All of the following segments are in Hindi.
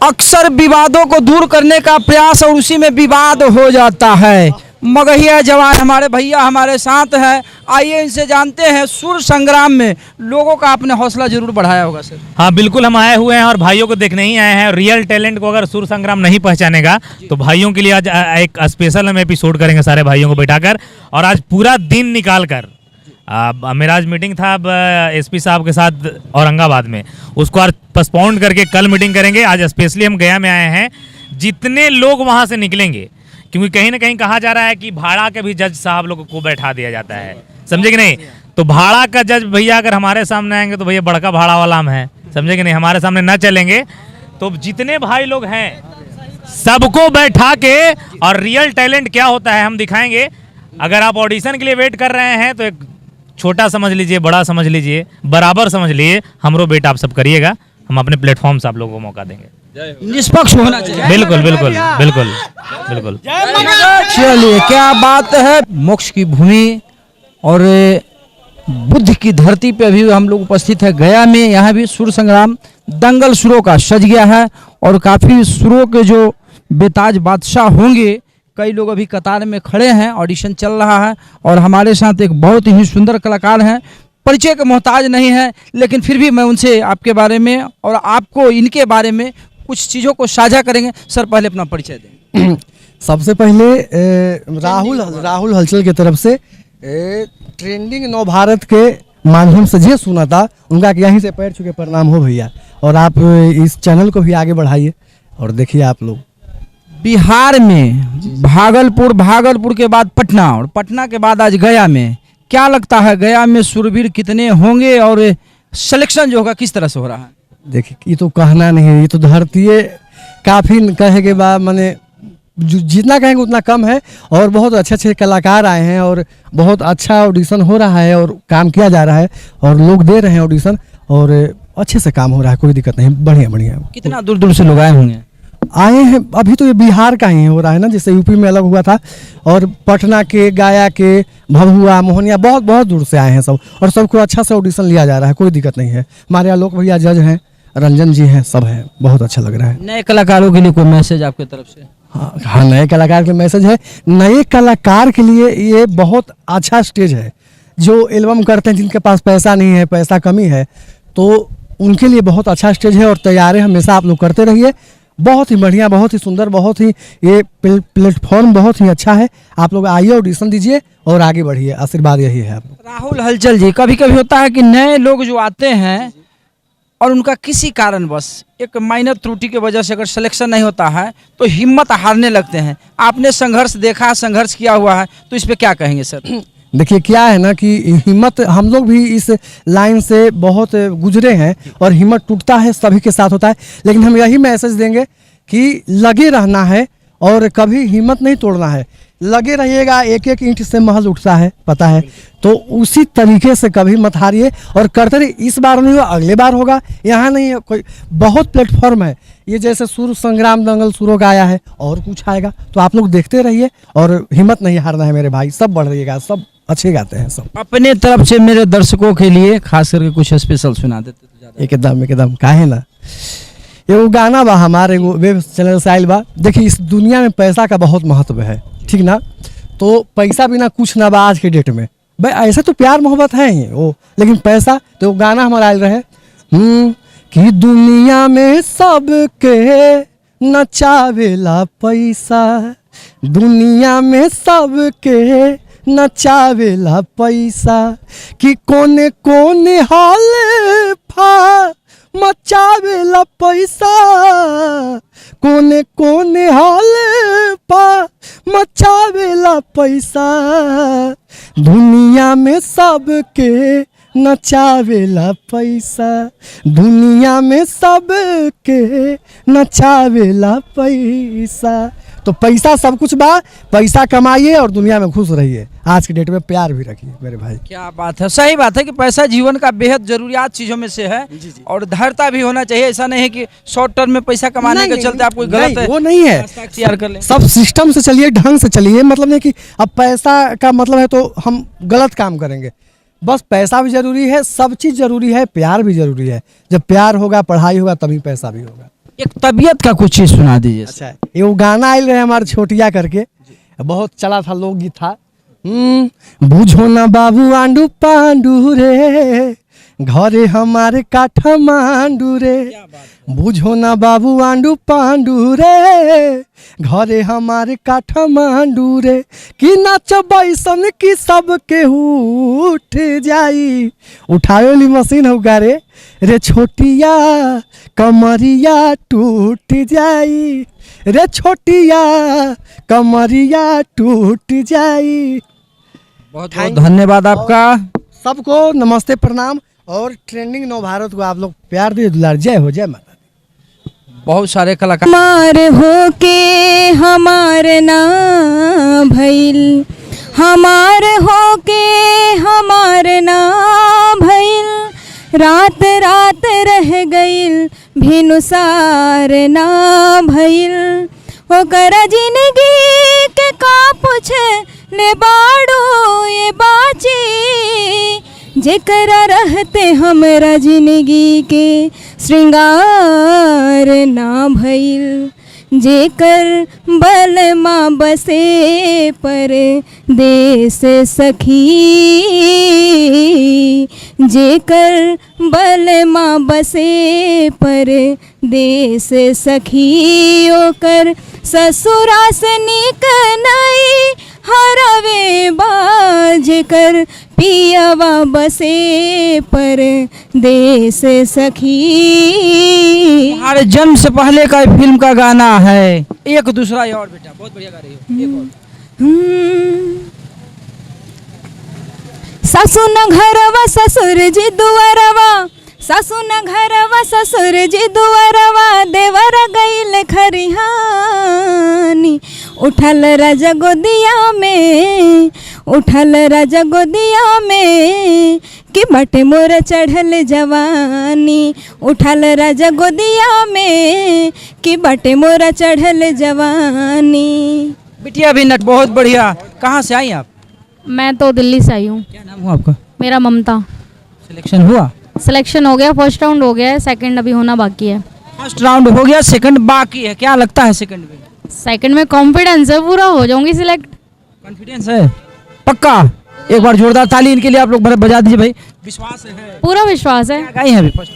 अक्सर विवादों को दूर करने का प्रयास और उसी में विवाद हो जाता है। मगहिया जवान हमारे भैया हमारे साथ हैं, आइए इनसे जानते हैं। सुर संग्राम में लोगों का आपने हौसला जरूर बढ़ाया होगा सर। हाँ बिल्कुल, हम आए हुए हैं और भाइयों को देखने ही आए हैं। रियल टैलेंट को अगर सुर संग्राम नहीं पहचानेगा तो भाइयों के लिए आज एक स्पेशल हम एपिसोड करेंगे सारे भाइयों को बैठाकर, और आज पूरा दिन निकाल कर। मेरा आज मीटिंग था एसपी साहब के साथ औरंगाबाद में, उसको आज पोस्टपोन करके कल मीटिंग करेंगे। आज स्पेशली हम गया में आए हैं। जितने लोग वहाँ से निकलेंगे, क्योंकि कहीं ना कहीं कहा जा रहा है कि भाड़ा के भी जज साहब लोगों को बैठा दिया जाता है, समझे कि नहीं। तो भाड़ा का जज भैया अगर हमारे सामने आएंगे तो भैया बड़का भाड़ा वाला हम हैं, समझे कि नहीं। हमारे सामने न चलेंगे तो जितने भाई लोग हैं सबको बैठा के और रियल टैलेंट क्या होता है हम दिखाएंगे। अगर आप ऑडिशन के लिए वेट कर रहे हैं तो एक छोटा समझ लीजिए, बड़ा समझ लीजिए, बराबर समझ लीजिए, हमरो वेट आप सब करिएगा। हम अपने प्लेटफॉर्म से आप लोगों को मौका देंगे। निष्पक्ष होना चाहिए। बिल्कुल बिल्कुल बिल्कुल बिल्कुल। चलिए, क्या बात है। मोक्ष की भूमि और बुद्ध की धरती पे अभी हम लोग उपस्थित है गया में। यहाँ भी सुर संग्राम दंगल सुरों का सज गया है और काफ़ी सुरों के जो बेताज बादशाह होंगे, कई लोग अभी कतार में खड़े हैं, ऑडिशन चल रहा है। और हमारे साथ एक बहुत ही सुंदर कलाकार हैं, परिचय के मोहताज नहीं है, लेकिन फिर भी मैं उनसे आपके बारे में और आपको इनके बारे में कुछ चीज़ों को साझा करेंगे। सर पहले अपना परिचय दें। सबसे पहले राहुल हलचल की तरफ से ट्रेंडिंग नव भारत के माध्यम से जे सुना था उनका यहीं से पैर छू के प्रणाम हो भैया। और आप इस चैनल को भी आगे बढ़ाइए और देखिए आप लोग। बिहार में भागलपुर के बाद पटना और पटना के बाद आज गया में, क्या लगता है गया में सुरवीर कितने होंगे और सिलेक्शन जो होगा किस तरह से हो रहा है? देखिए, ये तो कहना नहीं है, ये तो धरती काफ़ी कहे के बाद मैंने जितना कहेंगे उतना कम है। और बहुत अच्छे अच्छे कलाकार आए हैं और बहुत अच्छा ऑडिशन हो रहा है और काम किया जा रहा है और लोग दे रहे हैं ऑडिशन और अच्छे से काम हो रहा है, कोई दिक्कत नहीं, बढ़िया बढ़िया। कितना दूर दूर से लोग आए होंगे? आए हैं अभी तो ये बिहार का ही हो रहा है ना, जैसे यूपी में अलग हुआ था, और पटना के, गया के, भभुआ, मोहनिया बहुत बहुत दूर से आए हैं सब, और सबको अच्छा से ऑडिशन लिया जा रहा है, कोई दिक्कत नहीं है। हमारे यहाँ लोग भैया जज हैं, रंजन जी हैं, सब हैं, बहुत अच्छा लग रहा है। नए कलाकारों के लिए कोई मैसेज आपकी तरफ से? हाँ, नए कलाकार के मैसेज है। नए कलाकार के लिए ये बहुत अच्छा स्टेज है। जो एल्बम करते हैं, जिनके पास पैसा नहीं है, पैसा कमी है, तो उनके लिए बहुत अच्छा स्टेज है और तैयारी हमेशा आप लोग करते रहिए। बहुत ही बढ़िया, बहुत ही सुंदर, बहुत ही ये प्लेटफॉर्म बहुत ही अच्छा है। आप लोग आइए, ऑडिशन दीजिए और आगे बढ़िए, आशीर्वाद यही है आप लोग। राहुल हलचल जी, कभी कभी होता है कि नए लोग जो आते हैं और उनका किसी कारणवश एक माइनर त्रुटि की वजह से अगर सिलेक्शन नहीं होता है तो हिम्मत हारने लगते हैं। आपने संघर्ष देखा, संघर्ष किया हुआ है, तो इस पे क्या कहेंगे सर? देखिए, क्या है ना कि हिम्मत, हम लोग भी इस लाइन से बहुत गुजरे हैं और हिम्मत टूटता है, सभी के साथ होता है, लेकिन हम यही मैसेज देंगे कि लगे रहना है और कभी हिम्मत नहीं तोड़ना है। लगे रहिएगा, एक एक ईंट से महल उठता है, पता है, तो उसी तरीके से कभी मत हारिए और करते रहिए। इस बार नहीं हुआ, अगले बार होगा। यहाँ नहीं है कोई, बहुत प्लेटफॉर्म है ये, जैसे सुर संग्राम दंगल सुरों का आया है और कुछ आएगा, तो आप लोग देखते रहिए और हिम्मत नहीं हारना है मेरे भाई। सब बढ़ रहिएगा, सब अच्छे गाते हैं सब। अपने तरफ से मेरे दर्शकों के लिए खास करके कुछ स्पेशल सुना देते? एकदम काहे ना, एगो गाना बा हमारे एगो वेब चैनल से आयल बा। देखिए, इस दुनिया में पैसा का बहुत महत्व है, ठीक ना। तो पैसा बिना कुछ ना बा आज के डेट में भाई। ऐसे तो प्यार मोहब्बत है ही वो, लेकिन पैसा तो गाना हमारा आयल रहे कि दुनिया में सबके नचावेला पैसा, दुनिया में सबके नचावेला पैसा, कि कोने कोने हाल फा मचावेला पैसा, कोने कोने हाल पा मचावेला पैसा, दुनिया में सबके नचावेला पैसा, दुनिया में सबके नचावेला पैसा। तो पैसा सब कुछ बा, पैसा कमाइए और दुनिया में खुश रहिए। आज की डेट में प्यार भी रखिए मेरे भाई। क्या बात है, सही बात है कि पैसा जीवन का बेहद जरूरियात चीजों में से है। और धैर्यता भी होना चाहिए। ऐसा नहीं है कि शॉर्ट टर्म में पैसा कमाने के चलते आप कोई गलत है, वो नहीं है, अख्तियार कर लें। सब सिस्टम से चलिए, ढंग से चलिए। मतलब नहीं कि अब पैसा का मतलब है तो हम गलत काम करेंगे। बस पैसा भी जरूरी है, सब चीज जरूरी है, प्यार भी जरूरी है। जब प्यार होगा, पढ़ाई होगा, तभी पैसा भी होगा। एक तबीयत का कुछ चीज सुना दीजिए। अच्छा एगो गाना आयल रहे हमारे छोटिया करके, बहुत चला था, लोकगीत था। बुझो ना बाबू आंडू पांडू रे, घरे हमारे काठमांडू रे। बुझो ना बाबू आंडू पांडू रे, घरे हमारे काठमांडू रे। कि नाच बैसन की सब के उठ जाई, उठावे वाली मशीन हो रे। रे छोटिया कमरिया टूट जाई, रे छोटिया कमरिया टूट जाई। बहुत बहुत धन्यवाद आपका। सबको नमस्ते प्रणाम, और ट्रेंडिंग नव भारत को आप लोग प्यार दे दुलार। जय हो, जय माता। बहुत सारे कलाकार हमार होके हमार ना भइल, हमार होके हमार ना भइल। रात रात रह गइल, भिनुसार ना भइल। ओकरा जिंदगी के का पूछे ले बाड़ो ये बाची, जेकरा रहते हमरा जिंदगी के श्रृंगार ना भइल। जेकर बलमा बसे पर देश सखी, जेकर बलमा बसे पर देश सखी। ओकर ससुरा से निक नई हरवे बाज कर, पियवा बसे पर देश सखी। हमारे जन्म से पहले का फिल्म का गाना है। एक दूसरा और बेटा बहुत बढ़िया गा रही हो। एक और। सासू न घरवा ससुर जी दुआरवा, सासू न घरवा ससुर जी दुआरवा। देवर गईल खरिहानी, उठल राजा गोदिया में, उठल राजा गोदिया में। कि बटे मोर चढ़ल जवानी, उठल राजा गोदिया में। कि बटे मोर चढ़ल जवानी। बिटिया भी नट बहुत बढ़िया। कहाँ से आई आप? मैं तो दिल्ली से आई हूँ। क्या नाम हुआ आपका? मेरा ममता। सिलेक्शन हुआ? सिलेक्शन हो गया, फर्स्ट राउंड हो गया है, सेकंड अभी होना बाकी है। फर्स्ट राउंड हो गया, सेकंड बाकी है। क्या लगता है सेकंड में? सेकंड में कॉन्फिडेंस है, पूरा हो जाऊंगी सिलेक्ट। कॉन्फिडेंस है पक्का? एक बार जोरदार ताली इनके लिए आप लोग बजा दीजिए भाई। विश्वास है? पूरा विश्वास है। क्या गाई हैं अभी फर्स्ट?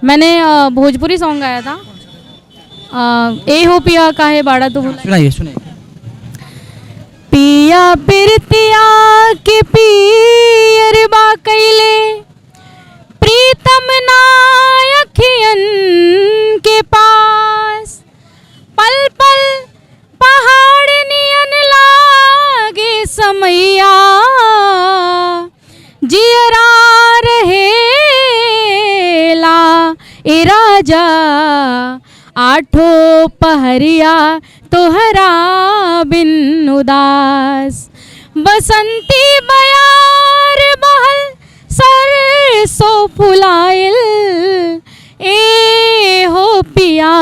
मैंने भोजपुरी सॉन्ग गाया था, ए हो पिया काहे बाड़ा तू भुला। सुनाइए सुनाइए। पिया पिरतिया के पियर बा कैले, प्रीतम नायखियन के पास। पल पल पहाड़ नियन लागे समैया, जियरा रहेला ए राजा। आठो पहरिया तोहरा बिन उदास। बसंती बयार बहल सरसों फुलाइल, ए हो पिया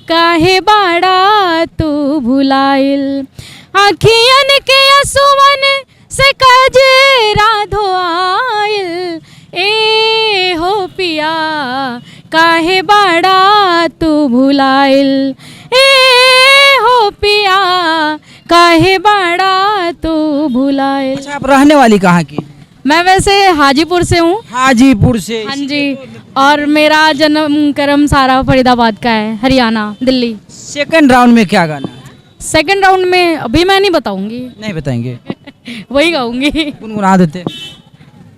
काहे बाड़ा तू भुलाइल। आँखियन के असुवन से कजरा धोआइल, ए हो पिया काहे बाड़ा तू भुलाइल। ए हो पिया काहे बाड़ा तू भुलाइल। अच्छा, आप रहने वाली कहाँ की? मैं वैसे हाजीपुर से हूँ। हाजीपुर से? हाँ जी, और मेरा जन्म कर्म सारा फरीदाबाद का है, हरियाणा, दिल्ली। सेकंड राउंड में क्या गाना है? सेकंड राउंड में अभी मैं नहीं बताऊंगी। नहीं बताएंगे? वही गाऊंगी। गुनगुना देते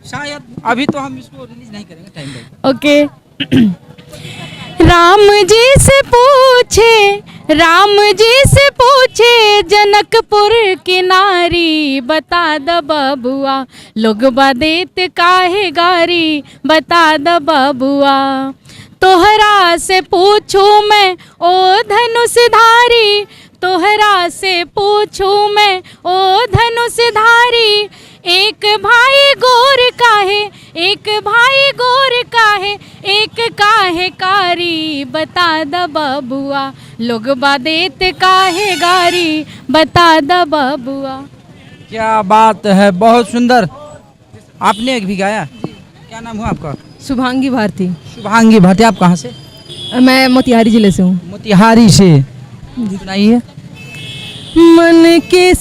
शायद। अभी तो हम इसको रिलीज नहीं करेंगे, टाइम लगेगा। ओके। राम जी से पूछे, राम जी से पूछे जनकपुर की नारी। बता द बबुआ लोग बदेत काहे गारी। बता द बबुआ तोहरा से पूछूं मैं ओ धनुषधारी। तोहरा से पूछूं मैं ओ धनुषधारी। एक भाई गोर काहे, एक भाई गोर काहे, एक काहे कारी। बता द बबुआ लोग बादेत काहे गारी। बता द बबुआ। क्या बात है, बहुत सुंदर। आपने एक भी गाया? क्या नाम हुआ आपका? शुभांगी भारती। शुभांगी भारती। आप कहाँ से? मैं मोतिहारी जिले से हूँ। मोतिहारी से सुनाइए। मन के